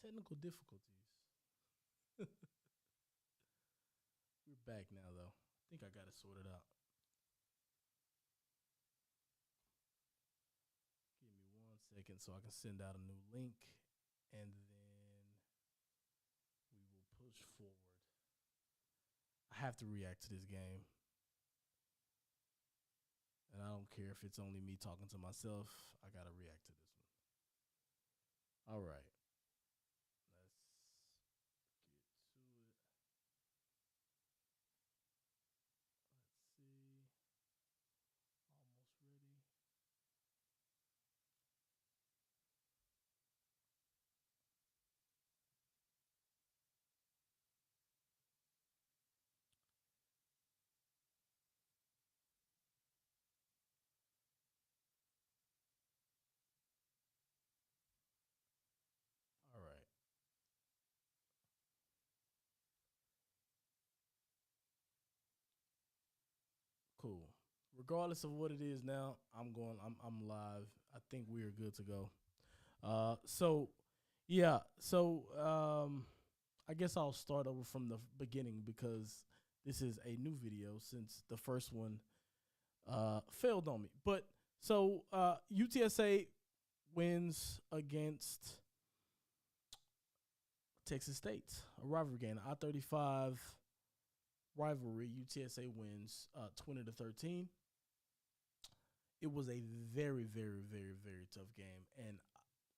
Technical difficulties. We're back now, though. I think I got it sorted out. Give me 1 second so I can send out a new link, and then we will push forward. I have to react to this game. And I don't care if it's only me talking to myself. I got to react to this one. All right. Let's get to it. Let's see. Almost ready. All right. Cool. Regardless of what it is now, I'm live. I think we are good to go. So yeah, so I guess I'll start over from the beginning because this is a new video since the first one failed on me. But so UTSA wins against Texas State, a rivalry game, I-35 Rivalry. UTSA wins 20-13. It was a very, very, very, very tough game, and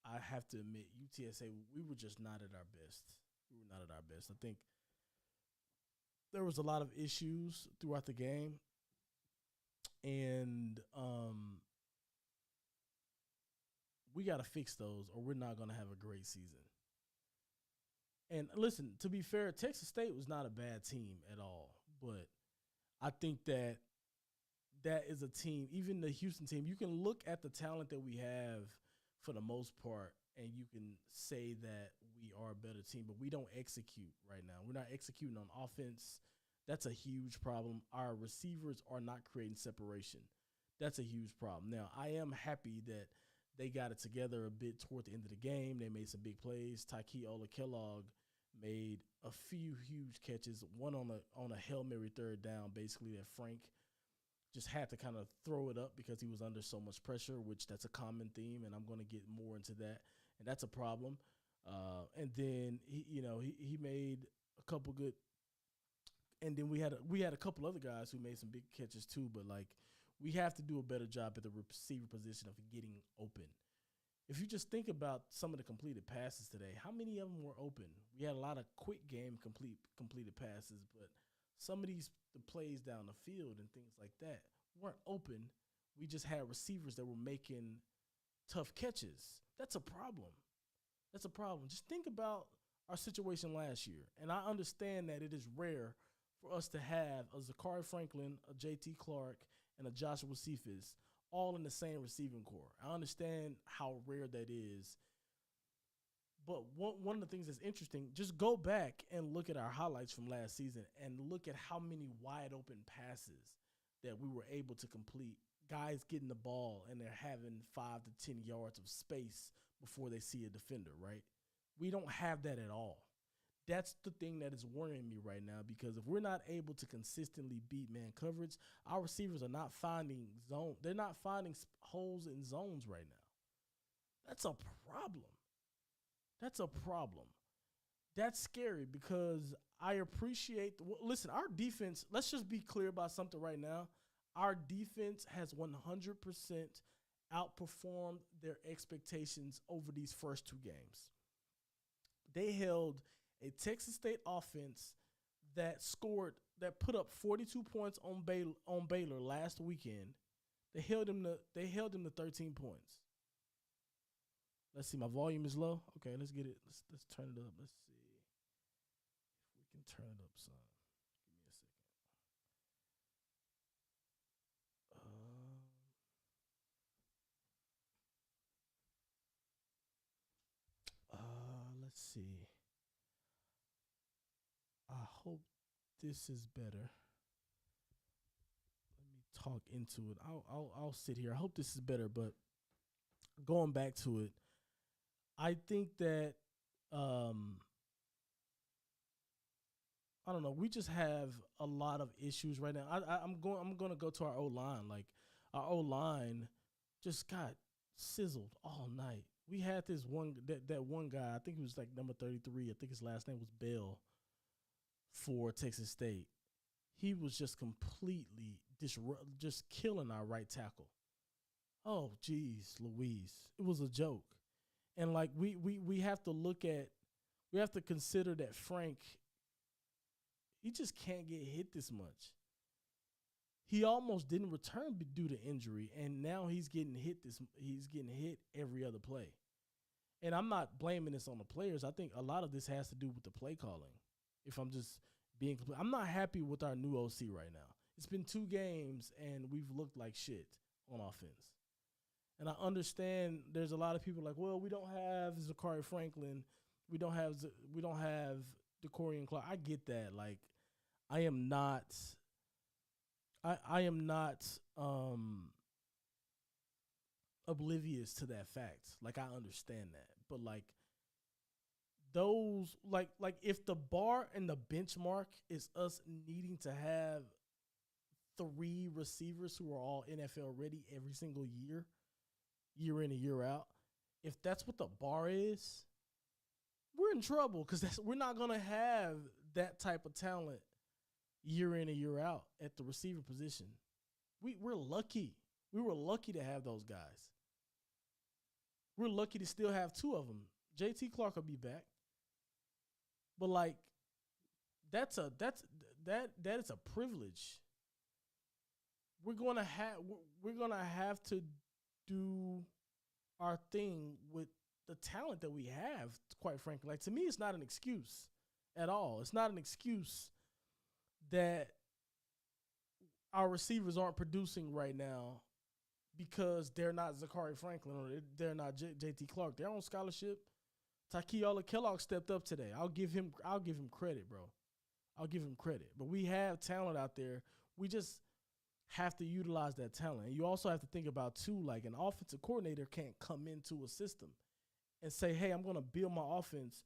I have to admit, UTSA, we were just not at our best. We were not at our best. I think there was a lot of issues throughout the game, and we got to fix those, or we're not going to have a great season. And listen, to be fair, Texas State was not a bad team at all, but I think that is a team, even the Houston team, you can look at the talent that we have for the most part, and you can say that we are a better team, but we don't execute right now. We're not executing on offense. That's a huge problem. Our receivers are not creating separation. That's a huge problem. Now, I am happy that they got it together a bit toward the end of the game. They made some big plays. Tyke Kellogg made a few huge catches, one on a Hail Mary third down, basically, that Frank just had to kind of throw it up because he was under so much pressure, which that's a common theme, and I'm going to get more into that, and that's a problem. And then he made a couple good, and then we had a couple other guys who made some big catches too. But like, we have to do a better job at the receiver position of getting open. If you just think about some of the completed passes today, how many of them were open? We had a lot of quick game completed passes, but some of the plays down the field and things like that weren't open. We just had receivers that were making tough catches. That's a problem. That's a problem. Just think about our situation last year. And I understand that it is rare for us to have a Zachary Franklin, a J.T. Clark, and a Joshua Cephas all in the same receiving core. I understand how rare that is. But one of the things that's interesting, just go back and look at our highlights from last season and look at how many wide open passes that we were able to complete. Guys getting the ball and they're having 5 to 10 yards of space before they see a defender, right? We don't have that at all. That's the thing that is worrying me right now, because if we're not able to consistently beat man coverage, our receivers are not finding zone. They're not finding holes in zones right now. That's a problem. That's a problem. That's scary because I appreciate listen, our defense, let's just be clear about something right now. Our defense has 100% outperformed their expectations over these first two games. They held a Texas State offense that put up 42 points on Baylor last weekend. They held them to 13 points. Let's see, my volume is low. Okay, let's get it. Let's turn it up. Let's see if we can turn it up some. Give me a second. Let's see. I hope this is better. Let me talk into it. I'll sit here. I hope this is better, but going back to it, I think that um, I don't know. We just have a lot of issues right now. I'm going to go to our O line. Like our O line just got sizzled all night. We had this that one guy. I think he was like number 33. I think his last name was Bell for Texas State. He was just completely just killing our right tackle. Oh, geez, Louise. It was a joke. And like we have to we have to consider that Frank, he just can't get hit this much. He almost didn't return due to injury, and now he's getting hit every other play. And I'm not blaming this on the players. I think a lot of this has to do with the play calling. If I'm just being complete, I'm not happy with our new OC right now. It's been 2 games, and we've looked like shit on offense. And I understand there's a lot of people like, well, we don't have Zachary Franklin, we don't have Darrien Clark. I get that. Like, I am not oblivious to that fact. Like, I understand that. But like those like if the bar and the benchmark is us needing to have 3 receivers who are all NFL ready every single year in and year out, if that's what the bar is, we're in trouble because we're not going to have that type of talent year in and year out at the receiver position. We're lucky. We were lucky to have those guys. We're lucky to still have 2 of them. JT Clark will be back. But like that is a privilege. We're going to have to do our thing with the talent that we have, quite frankly. Like, to me, it's not an excuse at all. It's not an excuse that our receivers aren't producing right now because they're not Zachary Franklin or they're not JT Clark. They're on scholarship. Takeola Kellogg stepped up today. I'll give him credit, bro. I'll give him credit. But we have talent out there. We just have to utilize that talent. And you also have to think about, too, like an offensive coordinator can't come into a system and say, hey, I'm going to build my offense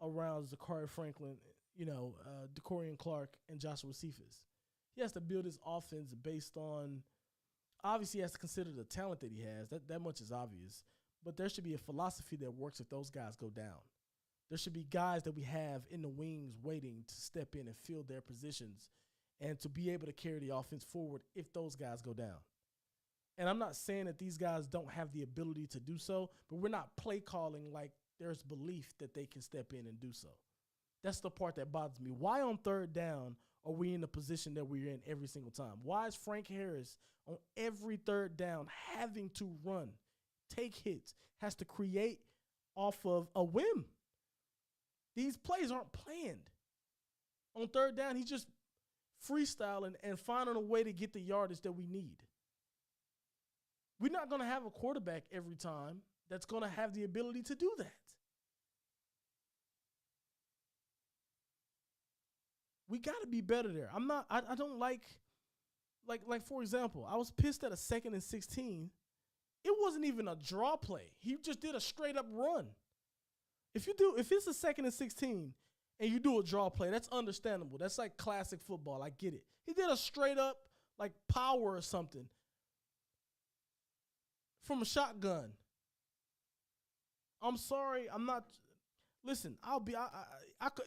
around Zachary Franklin, Darrien Clark, and Joshua Cephas. He has to build his offense based on, obviously he has to consider the talent that he has. That much is obvious. But there should be a philosophy that works if those guys go down. There should be guys that we have in the wings waiting to step in and fill their positions and to be able to carry the offense forward if those guys go down. And I'm not saying that these guys don't have the ability to do so, but we're not play calling like there's belief that they can step in and do so. That's the part that bothers me. Why on 3rd down are we in the position that we're in every single time? Why is Frank Harris on every 3rd down having to run, take hits, has to create off of a whim? These plays aren't planned. On 3rd down, he's just freestyling and finding a way to get the yardage that we need. We're not going to have a quarterback every time that's going to have the ability to do that. We got to be better there. I don't like, for example, I was pissed at a 2nd and 16. It wasn't even a draw play. He just did a straight up run. If it's a 2nd and 16 and you do a draw play, that's understandable. That's like classic football. I get it. He did a straight up like power or something from a shotgun. I'm sorry. I'm not. Listen,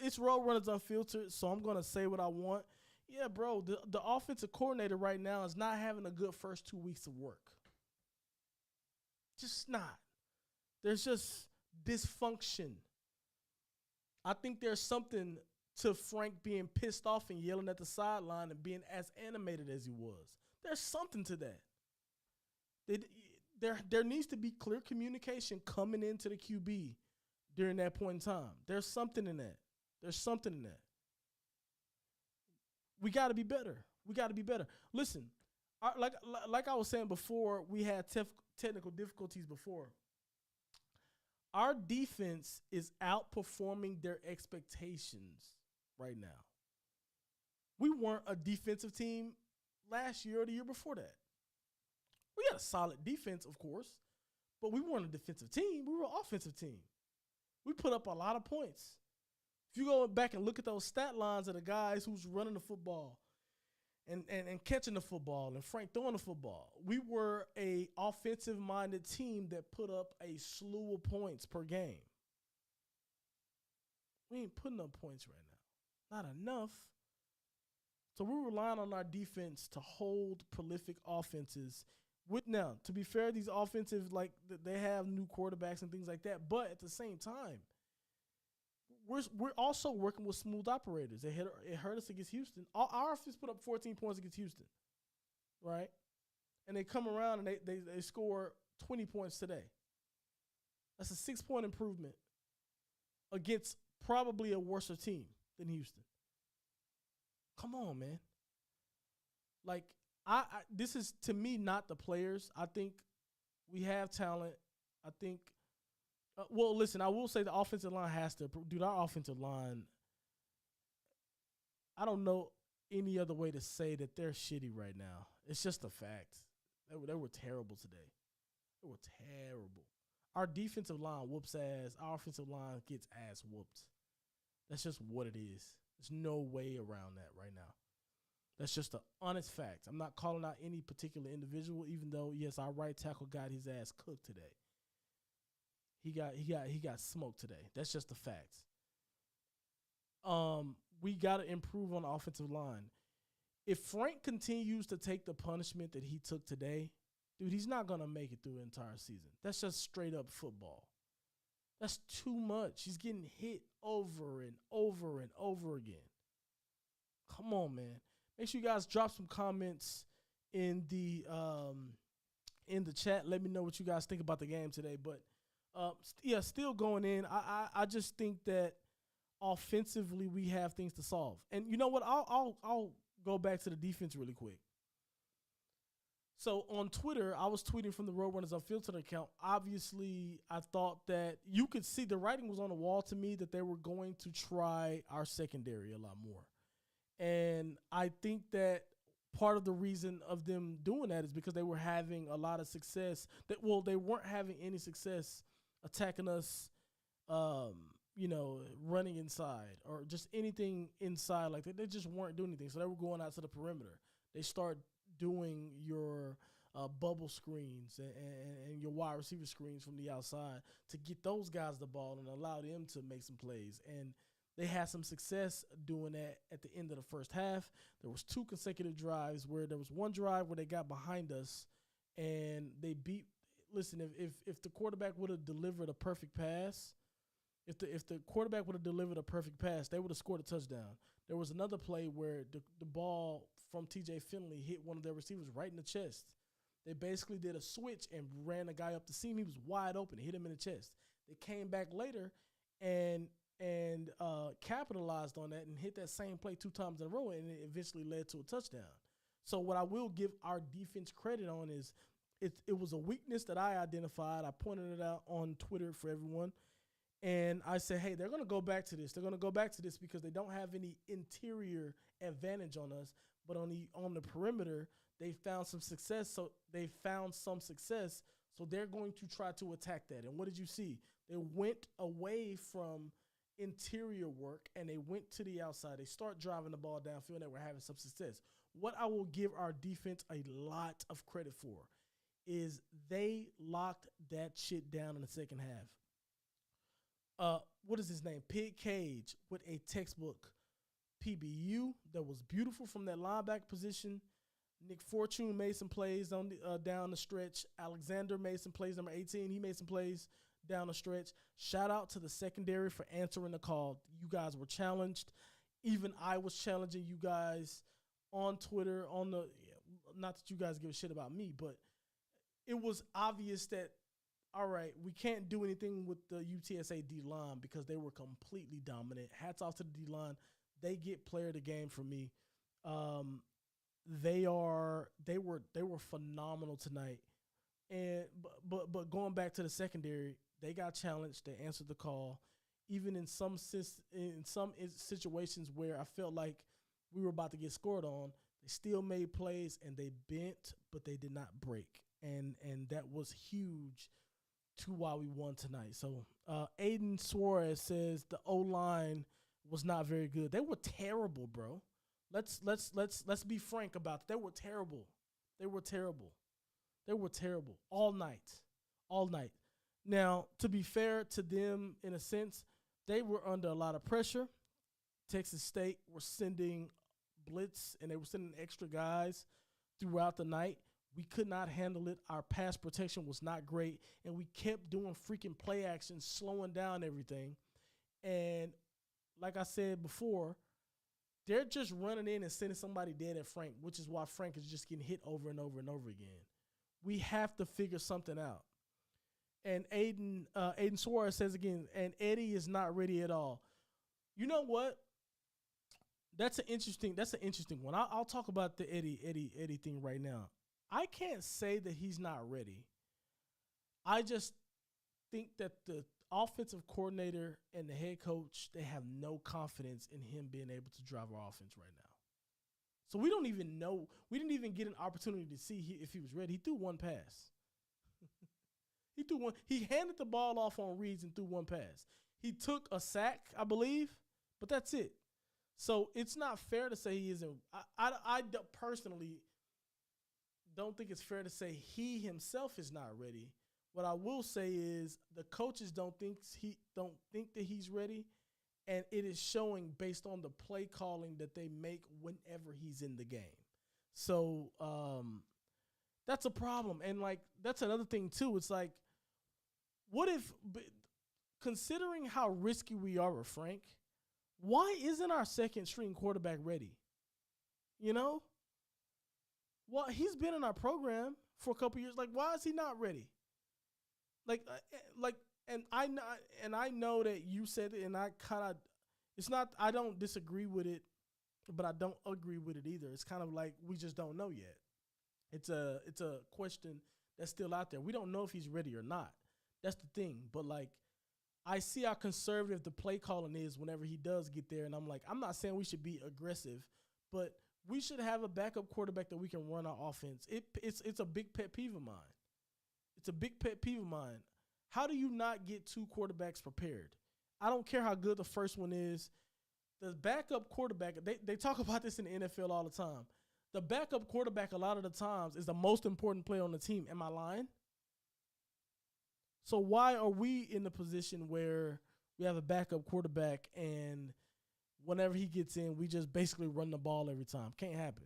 it's Road Runners Unfiltered, so I'm going to say what I want. Yeah, bro, the offensive coordinator right now is not having a good first 2 weeks of work. Just not. There's just dysfunction. I think there's something to Frank being pissed off and yelling at the sideline and being as animated as he was. There's something to that. There needs to be clear communication coming into the QB during that point in time. There's something in that. We got to be better. Listen, like I was saying before, we had technical difficulties before. Our defense is outperforming their expectations right now. We weren't a defensive team last year or the year before that. We had a solid defense, of course, but we weren't a defensive team. We were an offensive team. We put up a lot of points. If you go back and look at those stat lines of the guys who's running the football and catching the football and Frank throwing the football, we were a offensive-minded team that put up a slew of points per game. We ain't putting up points right now. Not enough. So we're relying on our defense to hold prolific offenses. Now, to be fair, these offensive, like, they have new quarterbacks and things like that. But at the same time, we're also working with smooth operators. It hurt us against Houston. Our offense put up 14 points against Houston, right? And they come around and they score 20 points today. That's a 6-point improvement against probably a worse team than Houston. Come on, man. Like, this is, to me, not the players. I think we have talent. I think, well, listen, I will say the offensive line has to – dude, our offensive line, I don't know any other way to say that they're shitty right now. It's just a fact. They were terrible today. They were terrible. Our defensive line whoops ass. Our offensive line gets ass whooped. That's just what it is. There's no way around that right now. That's just an honest fact. I'm not calling out any particular individual, even though, yes, our right tackle got his ass cooked today. He got smoked today. That's just the facts. We got to improve on the offensive line. If Frank continues to take the punishment that he took today, dude, he's not going to make it through the entire season. That's just straight up football. That's too much. He's getting hit over and over and over again. Come on, man. Make sure you guys drop some comments in the chat. Let me know what you guys think about the game today. But yeah, still going in. I just think that offensively we have things to solve. And you know what? I'll go back to the defense really quick. So on Twitter, I was tweeting from the Roadrunners Unfiltered account. Obviously, I thought that you could see the writing was on the wall to me that they were going to try our secondary a lot more. And I think that part of the reason of them doing that is because they were having a lot of success. They weren't having any success attacking us, running inside or just anything inside like that. They just weren't doing anything. So they were going out to the perimeter. They start doing your bubble screens and your wide receiver screens from the outside to get those guys the ball and allow them to make some plays. And they had some success doing that at the end of the first half. There was 2 consecutive drives where there was one drive where they got behind us and they beat. Listen, if the quarterback would have delivered a perfect pass, if the quarterback would have delivered a perfect pass, they would have scored a touchdown. There was another play where the ball from T.J. Finley hit one of their receivers right in the chest. They basically did a switch and ran a guy up the seam. He was wide open. Hit him in the chest. They came back later and capitalized on that and hit that same play 2 times in a row, and it eventually led to a touchdown. So what I will give our defense credit on is it was a weakness that I identified. I pointed it out on Twitter for everyone. And I said, hey, they're going to go back to this. They're going to go back to this because they don't have any interior advantage on us. But on the perimeter, they found some success. So they're going to try to attack that. And what did you see? They went away from interior work and they went to the outside. They start driving the ball downfield and they were having some success. What I will give our defense a lot of credit for is they locked that shit down in the second half. What is his name? Pig Cage with a textbook PBU that was beautiful from that linebacker position. Nick Fortune made some plays on down the stretch. Alexander made some plays. Number 18, he made some plays down the stretch. Shout out to the secondary for answering the call. You guys were challenged. Even I was challenging you guys on Twitter. Not that you guys give a shit about me, but it was obvious that, all right, we can't do anything with the UTSA D-line because they were completely dominant. Hats off to the D-line. They get player of the game for me. They were phenomenal tonight. And but going back to the secondary, they got challenged. They answered the call. Even in some situations where I felt like we were about to get scored on, they still made plays and they bent, but they did not break. And that was huge to why we won tonight. So Aiden Suarez says the O-line was not very good. They were terrible, bro. Let's be frank about it. They were terrible. They were terrible. They were terrible all night. All night. Now, to be fair to them, in a sense, they were under a lot of pressure. Texas State were sending blitz, and they were sending extra guys throughout the night. We could not handle it. Our pass protection was not great, and we kept doing freaking play action, slowing down everything. And like I said before, they're just running in and sending somebody dead at Frank, which is why Frank is just getting hit over and over and over again. We have to figure something out. And Aiden Suarez says again, and Eddie is not ready at all. You know what? That's an interesting one. I'll talk about the Eddie thing right now. I can't say that he's not ready. I just think that the offensive coordinator and the head coach, they have no confidence in him being able to drive our offense right now. So we don't even know. We didn't even get an opportunity to see if he was ready. He threw one pass. He handed the ball off on reads and threw one pass. He took a sack, I believe, but that's it. So it's not fair to say he isn't. I personally don't think it's fair to say he himself is not ready. What I will say is the coaches don't think that he's ready, and it is showing based on the play calling that they make whenever he's in the game. So that's a problem, and like that's another thing too. It's like, what if, considering how risky we are with Frank, why isn't our second string quarterback ready? You know? Well, he's been in our program for a couple years. Like, why is he not ready? And I know that you said it, and I kind of, it's not, I don't disagree with it, but I don't agree with it either. It's kind of like we just don't know yet. It's a question that's still out there. We don't know if he's ready or not. That's the thing. But like, I see how conservative the play calling is whenever he does get there, and I'm like, I'm not saying we should be aggressive, but we should have a backup quarterback that we can run our offense. It's a big pet peeve of mine. It's a big pet peeve of mine. How do you not get two quarterbacks prepared? I don't care how good the first one is. The backup quarterback, they talk about this in the NFL all the time. The backup quarterback a lot of the times is the most important player on the team. Am I lying? So why are we in the position where we have a backup quarterback and whenever he gets in, we just basically run the ball every time? Can't happen.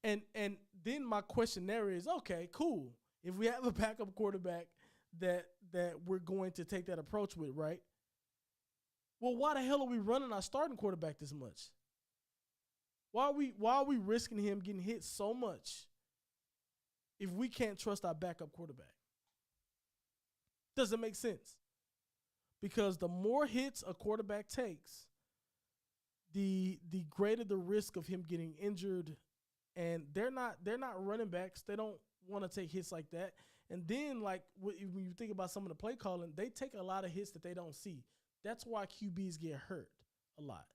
And then my question there is, okay, cool. If we have a backup quarterback that we're going to take that approach with, right? Well, why the hell are we running our starting quarterback this much? Why are we risking him getting hit so much if we can't trust our backup quarterback? Doesn't make sense. Because the more hits a quarterback takes, the greater the risk of him getting injured. And they're not running backs. They don't want to take hits like that. And then, like, when you think about some of the play calling, they take a lot of hits that they don't see. That's why QBs get hurt a lot.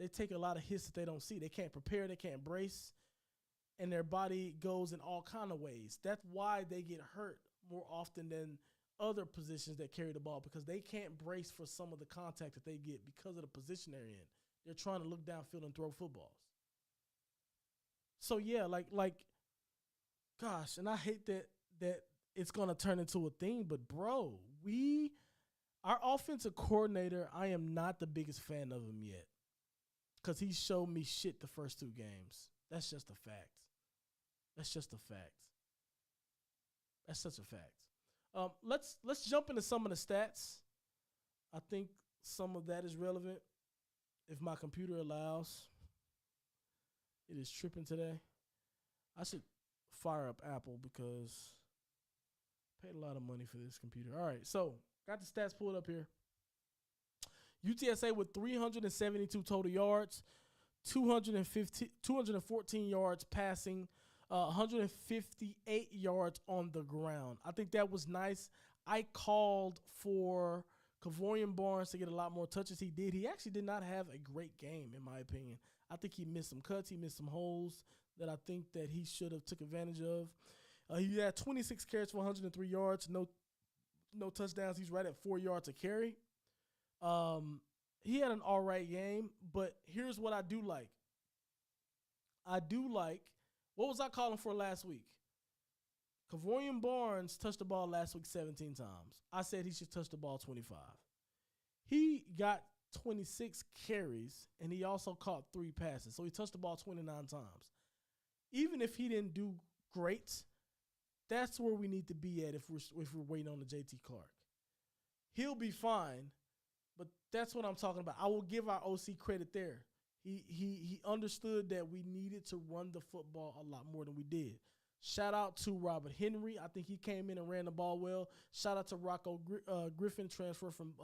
They take a lot of hits that they don't see. They can't prepare. They can't brace. And their body goes in all kind of ways. That's why they get hurt more often than other positions that carry the ball, because they can't brace for some of the contact that they get because of the position they're in. They're trying to look downfield and throw footballs. So, yeah, like, gosh, and I hate that it's going to turn into a thing, but, bro, our offensive coordinator, I am not the biggest fan of him yet because he showed me shit the first two games. That's just a fact. That's just a fact. That's such a fact. Let's jump into some of the stats. I think some of that is relevant if my computer allows. It is tripping today. I should fire up Apple because I paid a lot of money for this computer. All right, so got the stats pulled up here. UTSA with 372 total yards, 214 yards passing, 158 yards on the ground. I think that was nice. I called for Kavorian Barnes to get a lot more touches. He did. He actually did not have a great game, in my opinion. I think he missed some cuts. He missed some holes that I think that he should have took advantage of. He had 26 carries for 103 yards, no no touchdowns. He's right at 4 yards a carry. He had an all right game, but here's what I do like. What was I calling for last week? Kevorian Barnes touched the ball last week 17 times. I said he should touch the ball 25. He got 26 carries, and he also caught 3 passes. So he touched the ball 29 times. Even if he didn't do great, that's where we need to be at if we're waiting on the JT Clark. He'll be fine, but that's what I'm talking about. I will give our OC credit there. He understood that we needed to run the football a lot more than we did. Shout out to Robert Henry. I think he came in and ran the ball well. Shout out to Rocco Griffin, transfer from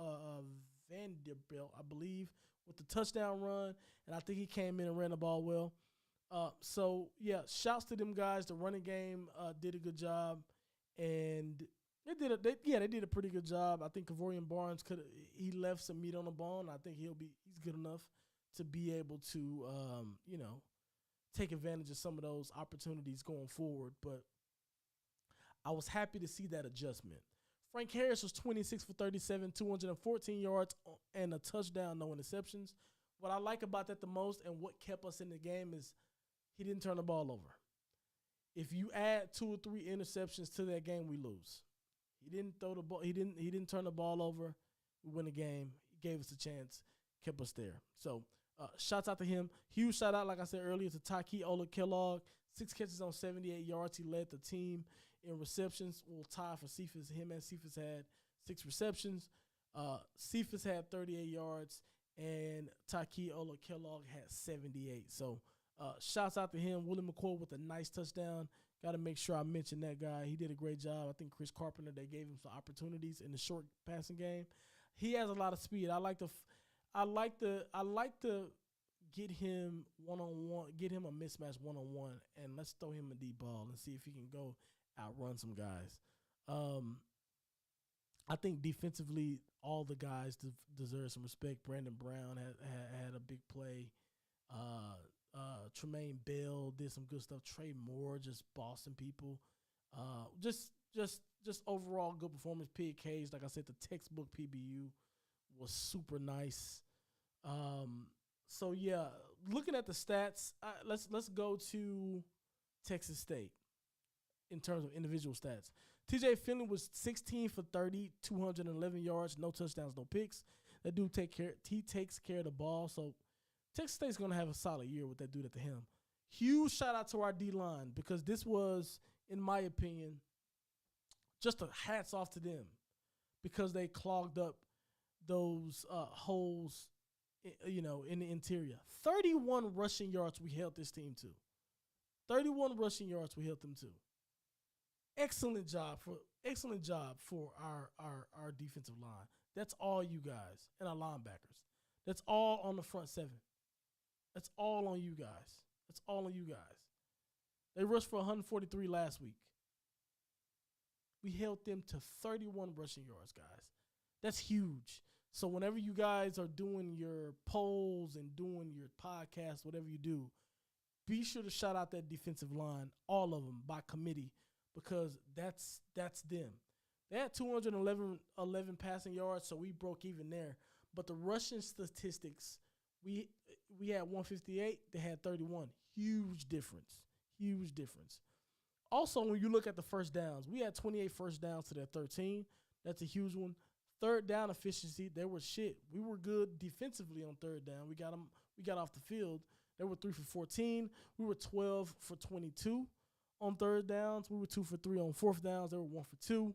Vanderbilt, I believe, with the touchdown run. And I think he came in and ran the ball well. Shouts to them guys. The running game did a good job. And they did a pretty good job. I think Kevorian Barnes he left some meat on the bone. I think he's good enough to be able to, take advantage of some of those opportunities going forward. But I was happy to see that adjustment. Frank Harris was 26 for 37, 214 yards, and a touchdown, no interceptions. What I like about that the most and what kept us in the game is he didn't turn the ball over. If you add 2 or 3 interceptions to that game, we lose. He didn't throw the ball. He didn't turn the ball over. We win the game. He gave us a chance, kept us there. So shouts out to him. Huge shout out, like I said earlier, to Tyke Ola-Kellogg. 6 catches on 78 yards. He led the team in receptions. We'll tie for Cephas. Him and Cephas had 6 receptions. Cephas had 38 yards, and Tyke Ola-Kellogg had 78. So shouts out to him. Willie McCoy with a nice touchdown. Got to make sure I mention that guy. He did a great job. I think Chris Carpenter, they gave him some opportunities in the short passing game. He has a lot of speed. I like to get him one-on-one, get him a mismatch one-on-one, and let's throw him a deep ball and see if he can go outrun some guys. I think defensively, all the guys deserve some respect. Brandon Brown had a big play. Tremaine Bell did some good stuff. Trey Moore just bossing people. Just overall good performance. Pig Cage, like I said, the textbook PBU was super nice. Looking at the stats, let's go to Texas State in terms of individual stats. TJ Finley was 16 for 30, 211 yards, no touchdowns, no picks. That dude takes care of the ball. So Texas State's going to have a solid year with that dude at the helm. Huge shout out to our D-line because this was, in my opinion, just a hats off to them because they clogged up those holes, in the interior. 31 rushing yards we held this team to. 31 rushing yards we held them to. Excellent job for our defensive line. That's all you guys and our linebackers. That's all on the front 7. That's all on you guys. They rushed for 143 last week. We held them to 31 rushing yards, guys. That's huge. So whenever you guys are doing your polls and doing your podcasts, whatever you do, be sure to shout out that defensive line, all of them by committee, because that's them. They had 211 passing yards, so we broke even there. But the rushing statistics, we had 158, they had 31. Huge difference. Also, when you look at the first downs, we had 28 first downs to their 13. That's a huge one. Third down efficiency, they were shit. We were good defensively on third down. We got off the field. They were 3 for 14. We were 12 for 22 on third downs. We were 2 for 3 on fourth downs. They were 1 for 2.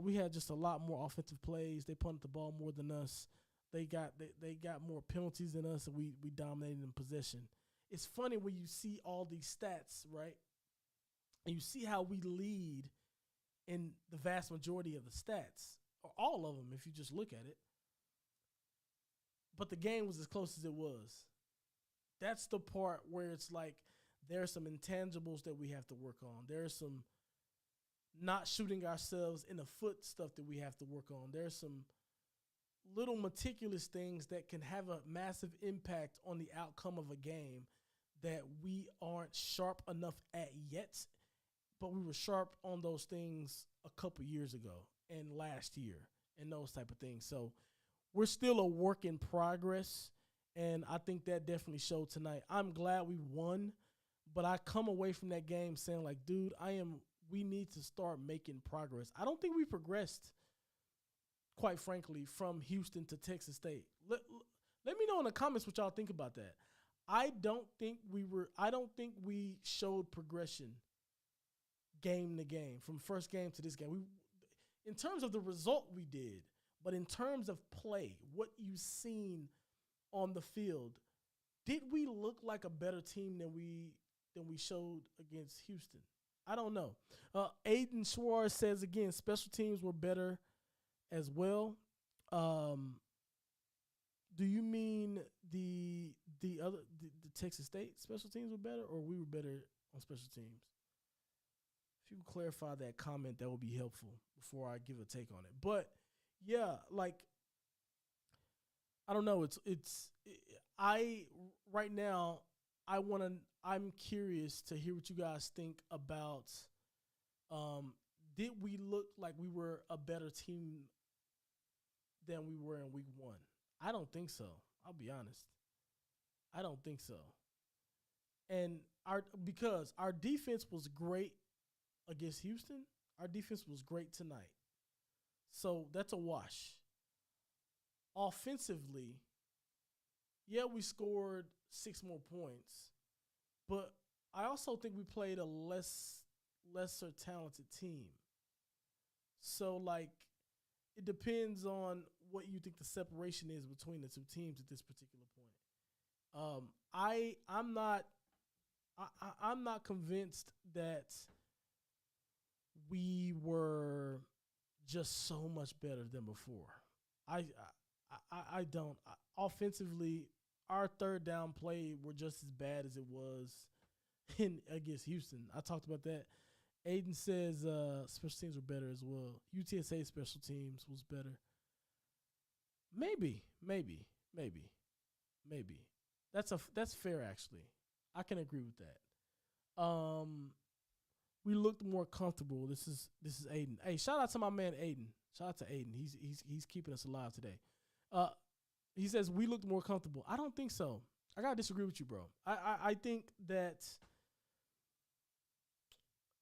We had just a lot more offensive plays. They punted the ball more than us. They got more penalties than us, and we dominated in possession. It's funny when you see all these stats, right? And you see how we lead in the vast majority of the stats, or all of them if you just look at it. But the game was as close as it was. That's the part where it's like there's some intangibles that we have to work on. There's some not shooting ourselves in the foot stuff that we have to work on. There's some little meticulous things that can have a massive impact on the outcome of a game that we aren't sharp enough at yet, but we were sharp on those things a couple years ago. and last year and those type of things. So we're still a work in progress, and I think that definitely showed tonight. I'm glad we won, but I come away from that game saying, like, dude, we need to start making progress. I don't think we progressed, quite frankly, from Houston to Texas State. Let me know in the comments what y'all think about that. I don't think we showed progression game to game, from first game to this game. In terms of the result, we did, but in terms of play, what you've seen on the field, did we look like a better team than we showed against Houston? I don't know. Aiden Schwartz says, again, special teams were better as well. Do you mean the Texas State special teams were better, or we were better on special teams? If you could clarify that comment, that would be helpful before I give a take on it. But yeah, like, I don't know. Right now, I'm curious to hear what you guys think about, did we look like we were a better team than we were in week 1? I don't think so. I'll be honest. I don't think so. And because our defense was great against Houston, our defense was great tonight. So that's a wash. Offensively, yeah, we scored 6 more points, but I also think we played a lesser talented team. So, like, it depends on what you think the separation is between the two teams at this particular point. I'm not convinced that we were just so much better than before. I don't. Offensively, our third down play were just as bad as it was against Houston. I talked about that. Aiden says special teams were better as well. UTSA special teams was better. Maybe. That's fair, actually. I can agree with that. We looked more comfortable. This is Aiden. Hey, shout out to my man Aiden. Shout out to Aiden. He's keeping us alive today. He says we looked more comfortable. I don't think so. I gotta disagree with you, bro. I think that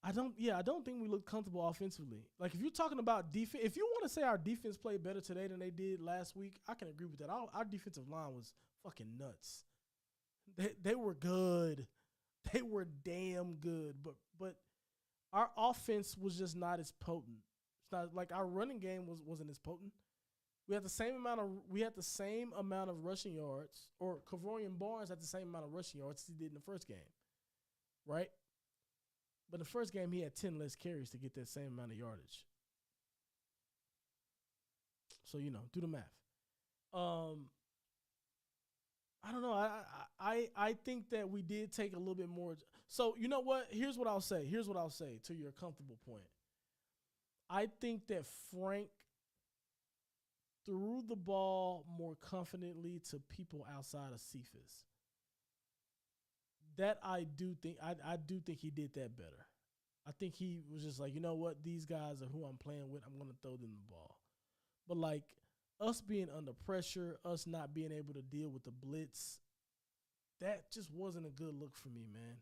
I don't think we looked comfortable offensively. Like, if you're talking about defense, if you want to say our defense played better today than they did last week, I can agree with that. Our defensive line was fucking nuts. They were good. They were damn good. But our offense was just not as potent. It's not like our running game wasn't as potent. We had the same amount of rushing yards, or Kavorian Barnes had the same amount of rushing yards as he did in the first game, right? But in the first game, he had 10 less carries to get that same amount of yardage. So, do the math. I don't know. I think that we did take a little bit more. So, you know what? Here's what I'll say to your comfortable point. I think that Frank threw the ball more confidently to people outside of Cephas. That I do think he did that better. I think he was just like, you know what? These guys are who I'm playing with. I'm going to throw them the ball. But, like, us being under pressure, us not being able to deal with the blitz, that just wasn't a good look for me, man.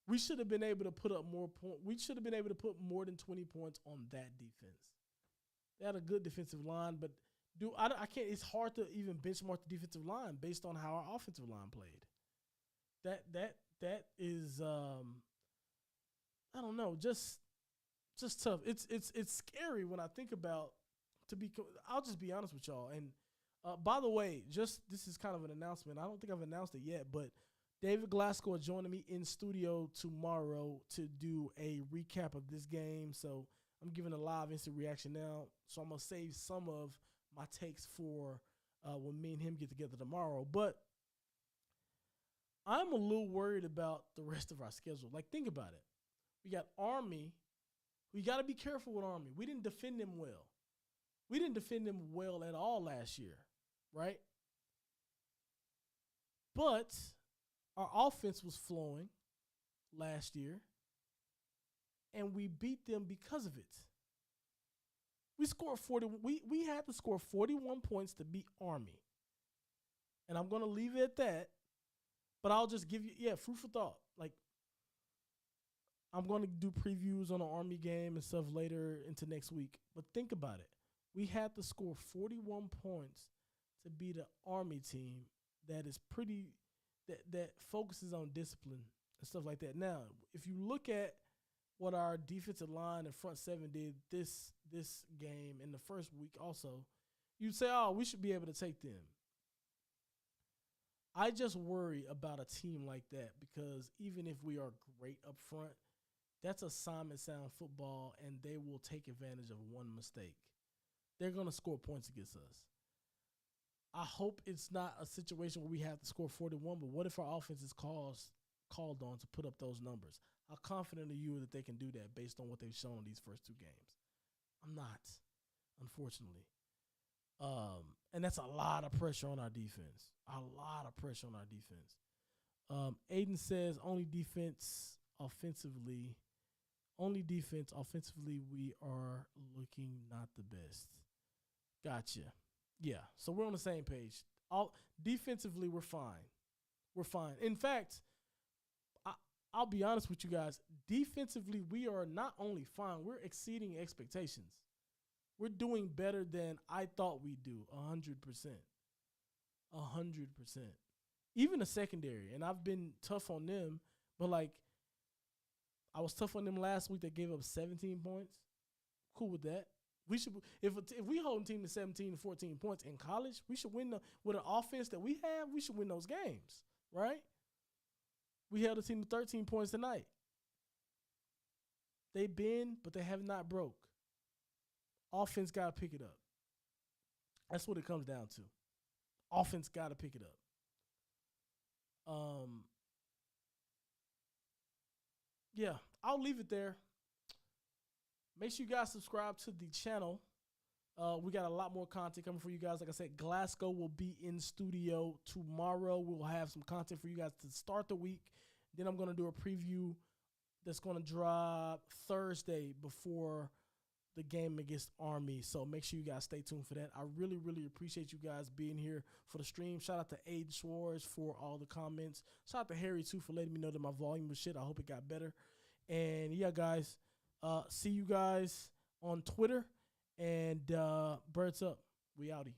We should have been able to put up more points. We should have been able to put more than 20 points on that defense. They had a good defensive line, but I can't. It's hard to even benchmark the defensive line based on how our offensive line played. That is I don't know, just tough. It's scary when I think about. I'll just be honest with y'all. And by the way, this is kind of an announcement. I don't think I've announced it yet, but David Glasgow is joining me in studio tomorrow to do a recap of this game. So I'm giving a live instant reaction now. So I'm gonna save some of my takes for when me and him get together tomorrow. But I'm a little worried about the rest of our schedule. Like, think about it. We got Army. We got to be careful with Army. We didn't defend them well. We didn't defend them well at all last year, right? But our offense was flowing last year, and we beat them because of it. We scored 40. We had to score 41 points to beat Army. And I'm going to leave it at that. But I'll just give you, food for thought. Like, I'm going to do previews on the Army game and stuff later into next week. But think about it. We had to score 41 points to beat an Army team that is that focuses on discipline and stuff like that. Now, if you look at what our defensive line and front seven did this game in the first week also, you'd say, oh, we should be able to take them. I just worry about a team like that because even if we are great up front, that's assignment sound football, and they will take advantage of one mistake. They're going to score points against us. I hope it's not a situation where we have to score 41, but what if our offense is called on to put up those numbers? How confident are you that they can do that based on what they've shown these first two games? I'm not, unfortunately. And that's a lot of pressure on our defense. A lot of pressure on our defense. Aiden says only defense offensively, we are looking not the best. Gotcha. Yeah, so we're on the same page. Defensively, we're fine. We're fine. In fact, I'll be honest with you guys. Defensively, we are not only fine, we're exceeding expectations. We're doing better than I thought we'd do, 100%. 100%. Even the secondary, and I've been tough on them, but like I was tough on them last week. They gave up 17 points. Cool with that. We should, if we hold a team to 17 to 14 points in college, we should win with an offense that we have. We should win those games, right? We held a team to 13 points tonight. They bend, but they have not broke. Offense got to pick it up. That's what it comes down to. Offense got to pick it up. Yeah, I'll leave it there. Make sure you guys subscribe to the channel. We got a lot more content coming for you guys. Like I said, Glasgow will be in studio tomorrow. We'll have some content for you guys to start the week. Then I'm going to do a preview that's going to drop Thursday before the game against Army. So make sure you guys stay tuned for that. I really, really appreciate you guys being here for the stream. Shout out to Aiden Schwartz for all the comments. Shout out to Harry, too, for letting me know that my volume was shit. I hope it got better. And, yeah, guys, see you guys on Twitter. And birds up. We outie.